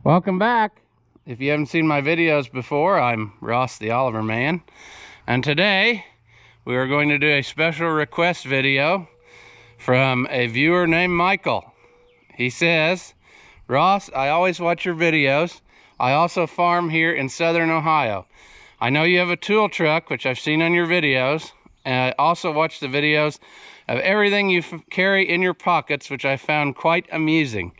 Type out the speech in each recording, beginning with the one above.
Welcome back. If you haven't seen my videos before, I'm Ross the Oliver Man, and today we are going to do a special request video from a viewer named Michael. He says, "Ross, I always watch your videos. I also farm here in southern Ohio. I know you have a tool truck, which I've seen on your videos, and I also watch the videos of everything you carry in your pockets, which I found quite amusing.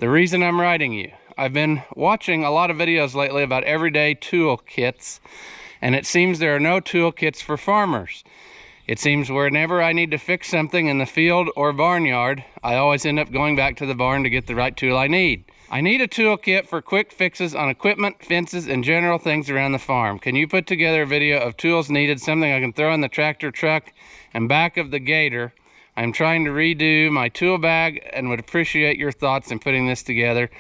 The reason I'm writing you, I've been watching a lot of videos lately about everyday tool kits, and it seems there are no tool kits for farmers. It seems whenever I need to fix something in the field or barnyard, I always end up going back to the barn to get the right tool I need. I need a tool kit for quick fixes on equipment, fences, and general things around the farm. Can you put together a video of tools needed, something I can throw in the tractor truck and back of the gator? I'm trying to redo my tool bag and would appreciate your thoughts in putting this together.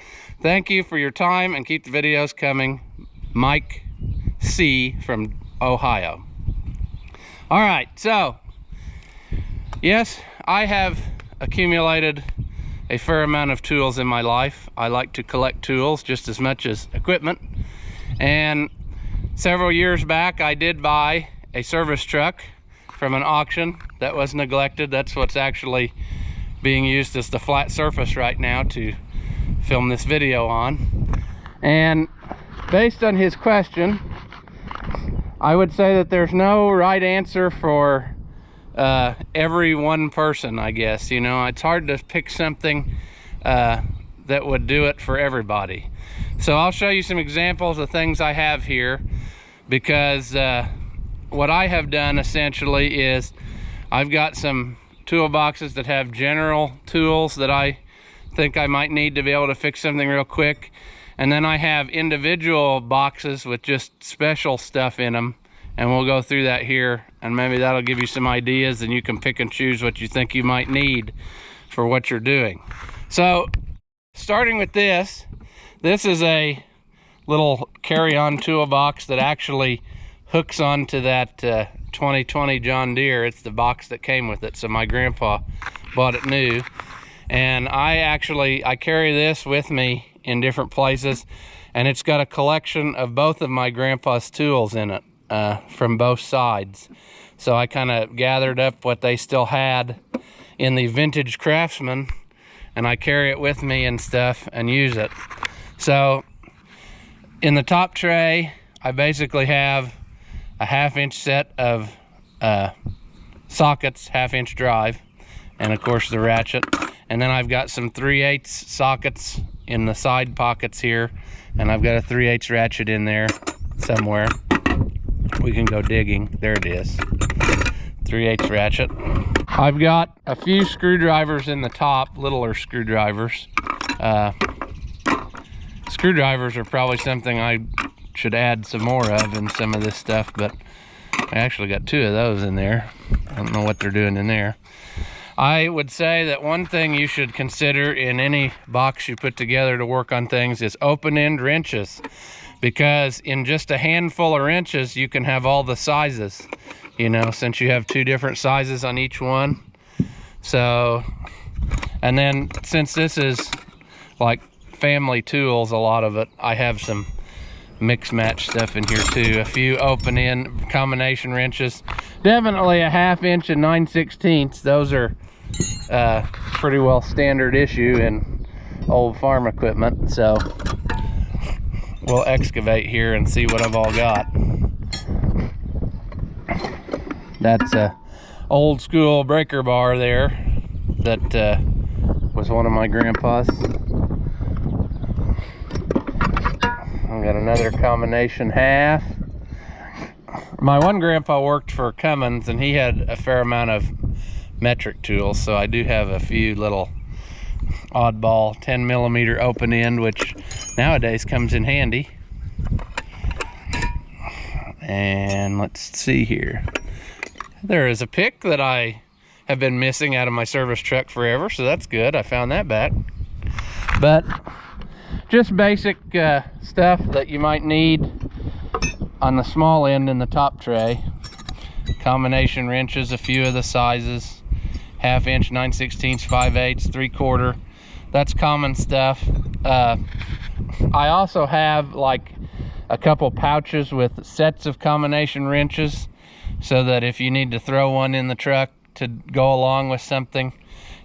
Thank you for your time and keep the videos coming. Mike C from Ohio." All right, so yes, I have accumulated a fair amount of tools in my life. I like to collect tools just as much as equipment. And several years back, I did buy a service truck from an auction that was neglected. That's what's actually being used as the flat surface right now to film this video on. And based on his question, I would say that there's no right answer for every one person, I guess. You know, it's hard to pick something that would do it for everybody. So I'll show you some examples of things I have here, because what I have done essentially is I've got some toolboxes that have general tools that I think I might need to be able to fix something real quick, and then I have individual boxes with just special stuff in them, and we'll go through that here, and maybe that'll give you some ideas and you can pick and choose what you think you might need for what you're doing. So starting with this is a little carry-on toolbox that actually hooks onto that 2020 John Deere. It's the box that came with it, so my grandpa bought it new. And I carry this with me in different places, and it's got a collection of both of my grandpa's tools in it from both sides. So I kind of gathered up what they still had in the vintage Craftsman, and I carry it with me and stuff and use it. So in the top tray, I basically have a 1/2-inch set of sockets, 1/2-inch drive, and of course the ratchet. And then I've got some 3/8 sockets in the side pockets here, and I've got a 3/8 ratchet in there somewhere. We can go digging. There it is. 3/8 ratchet. I've got a few screwdrivers in the top, littler screwdrivers. Screwdrivers are probably something I should add some more of in some of this stuff, but I actually got 2 of those in there. I don't know what they're doing in there. I would say that one thing you should consider in any box you put together to work on things is open-end wrenches, because in just a handful of wrenches you can have all the sizes, you know, since you have 2 different sizes on each one. So, and then since this is like family tools, a lot of it, I have some mix match stuff in here too. A few open end combination wrenches, definitely a 1/2 inch and 9/16. Those are pretty well standard issue in old farm equipment. So we'll excavate here and see what I've all got. That's a old school breaker bar there that was one of my grandpa's. I've got another combination half. My one grandpa worked for Cummins, and he had a fair amount of metric tools, so I do have a few little oddball 10mm open end, which nowadays comes in handy. And let's see here. There is a pick that I have been missing out of my service truck forever, so that's good. I found that back. But just basic stuff that you might need on the small end in the top tray. Combination wrenches, a few of the sizes, 1/2 inch, 9/16, 5/8, 3/4. That's common stuff. I also have like a couple pouches with sets of combination wrenches, so that if you need to throw one in the truck to go along with something,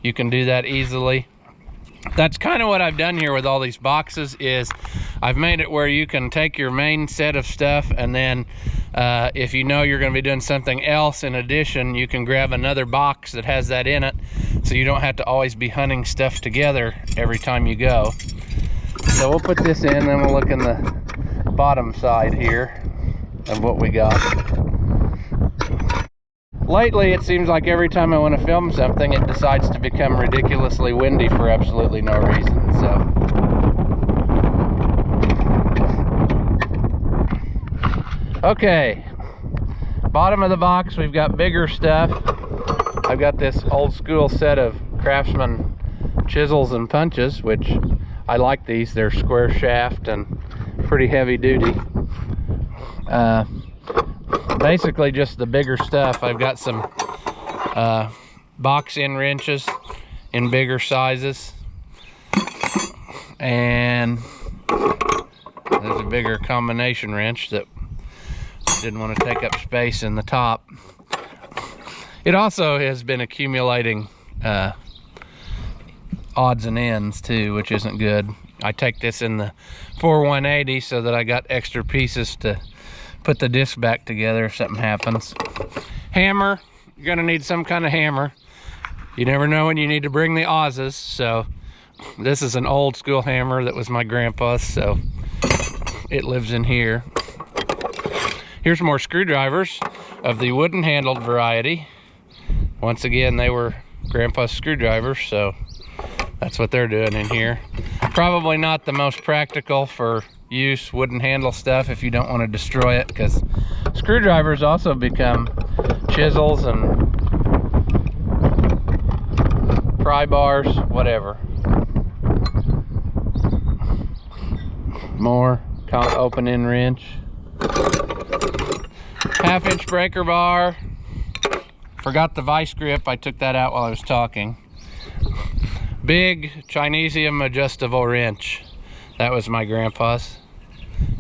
you can do that easily. That's kind of what I've done here with all these boxes, is I've made it where you can take your main set of stuff, and then if you know you're going to be doing something else in addition, you can grab another box that has that in it, so you don't have to always be hunting stuff together every time you go. So we'll put this in, then we'll look in the bottom side here of what we got. Lately, it seems like every time I want to film something, it decides to become ridiculously windy for absolutely no reason, so. Okay, bottom of the box, we've got bigger stuff. I've got this old school set of Craftsman chisels and punches, which I like these. They're square shaft and pretty heavy duty. Basically just the bigger stuff. I've got some box end wrenches in bigger sizes, and there's a bigger combination wrench that didn't want to take up space in the top. It also has been accumulating odds and ends too, which isn't good. I take this in the 4180 so that I got extra pieces to put the disc back together if something happens. Hammer, you're gonna need some kind of hammer. You never know when you need to bring the Aussies, so this is an old school hammer that was my grandpa's, so it lives in here. Here's more screwdrivers of the wooden handled variety. Once again, they were grandpa's screwdrivers, so that's what they're doing in here. Probably not the most practical for use, wooden handle stuff, if you don't want to destroy it, because screwdrivers also become chisels and pry bars, whatever. More open end wrench. 1/2 inch breaker bar. Forgot the vice grip, I took that out while I was talking. Big Chinesium adjustable wrench. That was my grandpa's,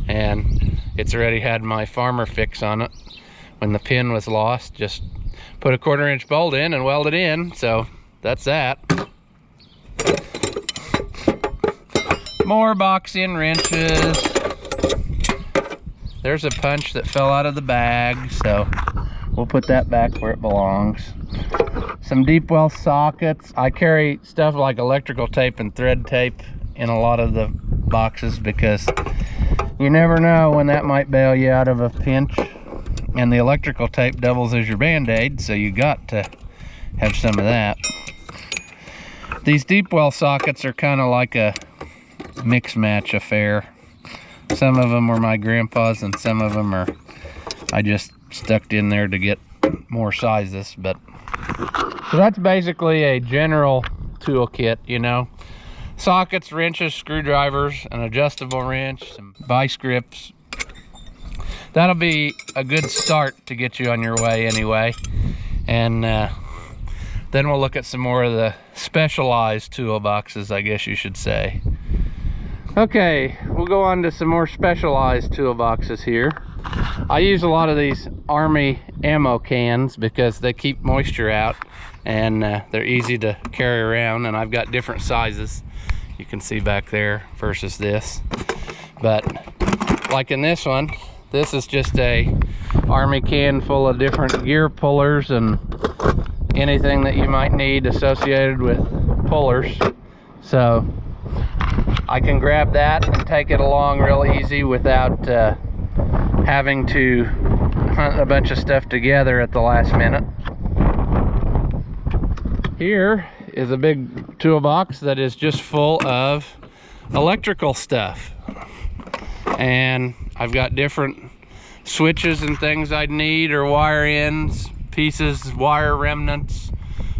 and it's already had my farmer fix on it. When the pin was lost, just put a 1/4 inch bolt in and weld it in, so that's that. More box end wrenches. There's a punch that fell out of the bag, so we'll put that back where it belongs. Some deep well sockets. I carry stuff like electrical tape and thread tape in a lot of the boxes, because you never know when that might bail you out of a pinch, and the electrical tape doubles as your band-aid, so you got to have some of that. These deep well sockets are kind of like a mix match affair. Some of them were my grandpa's and some of them are I just stuck in there to get more sizes, but so that's basically a general toolkit, you know. Sockets, wrenches, screwdrivers, an adjustable wrench, some vice grips. That'll be a good start to get you on your way anyway. And then we'll look at some more of the specialized toolboxes, I guess you should say. Okay, we'll go on to some more specialized toolboxes here. I use a lot of these Army ammo cans because they keep moisture out, and they're easy to carry around, and I've got different sizes you can see back there versus this. But like in this one, this is just a Army can full of different gear pullers and anything that you might need associated with pullers. So I can grab that and take it along real easy without having to hunt a bunch of stuff together at the last minute. Here is a big toolbox that is just full of electrical stuff, and I've got different switches and things I'd need, or wire ends, pieces, wire remnants,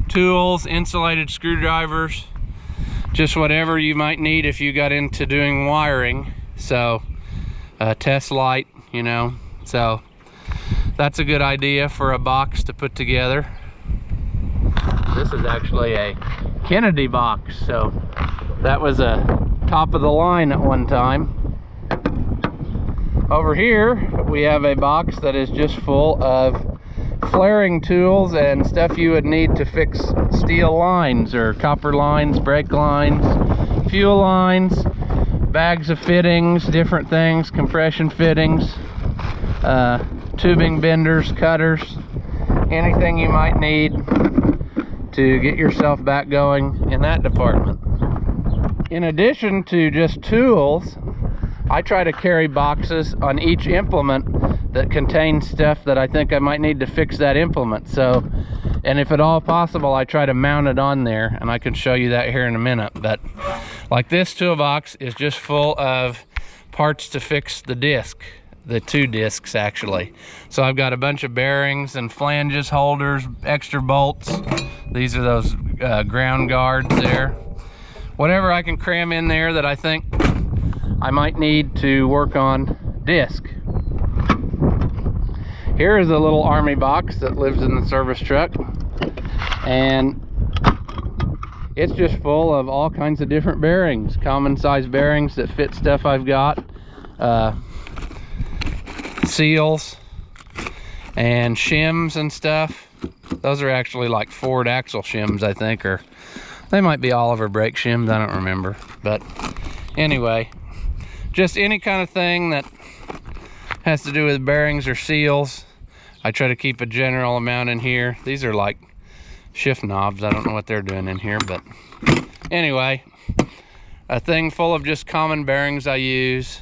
tools, insulated screwdrivers, just whatever you might need if you got into doing wiring. So a test light, you know, so that's a good idea for a box to put together. This is actually a Kennedy box, so that was a top of the line at one time. Over here we have a box that is just full of flaring tools and stuff you would need to fix steel lines or copper lines, brake lines, fuel lines, bags of fittings, different things, compression fittings, tubing benders, cutters, anything you might need to get yourself back going in that department. In addition to just tools, I try to carry boxes on each implement that contains stuff that I think I might need to fix that implement. So, and if at all possible, I try to mount it on there, and I can show you that here in a minute. But like this toolbox is just full of parts to fix the disc, the 2 discs actually. So I've got a bunch of bearings and flanges, holders, extra bolts. These are those ground guards there. Whatever I can cram in there that I think I might need to work on disc. Here is a little army box that lives in the service truck, and it's just full of all kinds of different bearings, common size bearings that fit stuff I've got, seals and shims and stuff. Those are actually like Ford axle shims, I think, or they might be Oliver brake shims, I don't remember. But anyway, just any kind of thing that has to do with bearings or seals. I try to keep a general amount in here. These are like shift knobs. I don't know what they're doing in here, but anyway, a thing full of just common bearings I use.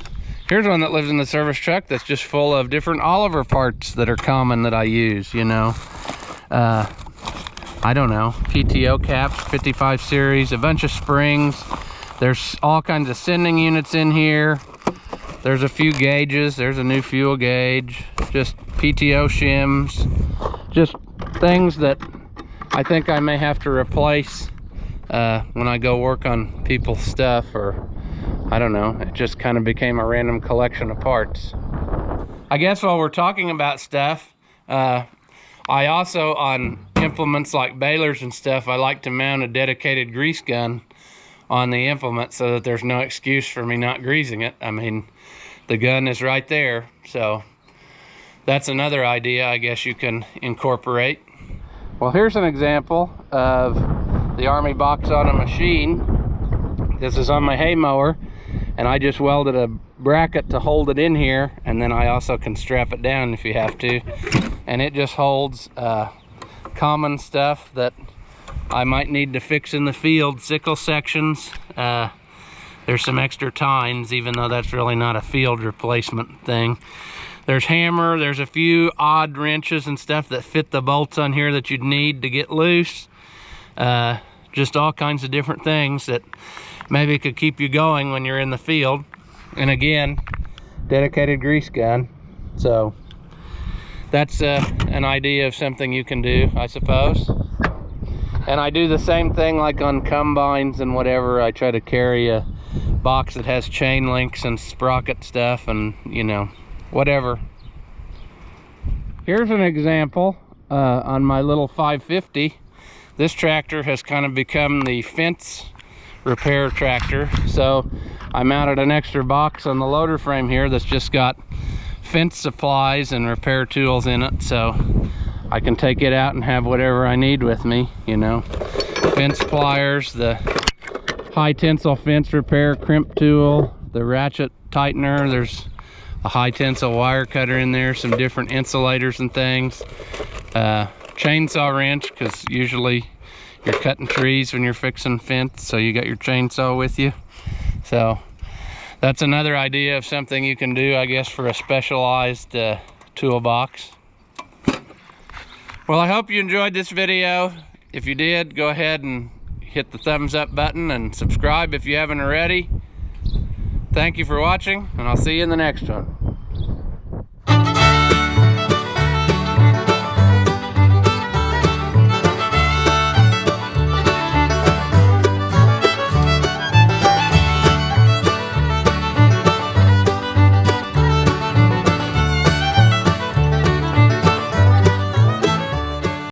Here's one that lives in the service truck that's just full of different Oliver parts that are common that I use, you know. I don't know, PTO caps, 55 series, a bunch of springs. There's all kinds of sending units in here. There's a few gauges. There's a new fuel gauge. Just PTO shims. Just things that I think I may have to replace when I go work on people's stuff, or I don't know. It just kind of became a random collection of parts. I guess while we're talking about stuff, I also, on implements like balers and stuff, I like to mount a dedicated grease gun on the implement so that there's no excuse for me not greasing it. I mean, the gun is right there. So that's another idea I guess you can incorporate. Well, here's an example of the Army box on a machine. This is on my hay mower, and I just welded a bracket to hold it in here, and then I also can strap it down if you have to. And it just holds common stuff that I might need to fix in the field, sickle sections. There's some extra tines, even though that's really not a field replacement thing. There's hammer, there's a few odd wrenches and stuff that fit the bolts on here that you'd need to get loose. Just all kinds of different things that maybe could keep you going when you're in the field. And again, dedicated grease gun. So that's an idea of something you can do, I suppose. And I do the same thing like on combines and whatever. I try to carry a box that has chain links and sprocket stuff and, you know, whatever. Here's an example on my little 550. This tractor has kind of become the fence repair tractor. So I mounted an extra box on the loader frame here that's just got fence supplies and repair tools in it, so I can take it out and have whatever I need with me, you know. Fence pliers, the high tensile fence repair crimp tool, the ratchet tightener, there's a high tensile wire cutter in there, some different insulators and things, chainsaw wrench, because usually you're cutting trees when you're fixing fence, so you got your chainsaw with you. So that's another idea of something you can do, I guess, for a specialized toolbox. Well, I hope you enjoyed this video. If you did, go ahead and hit the thumbs up button and subscribe if you haven't already. Thank you for watching, and I'll see you in the next one.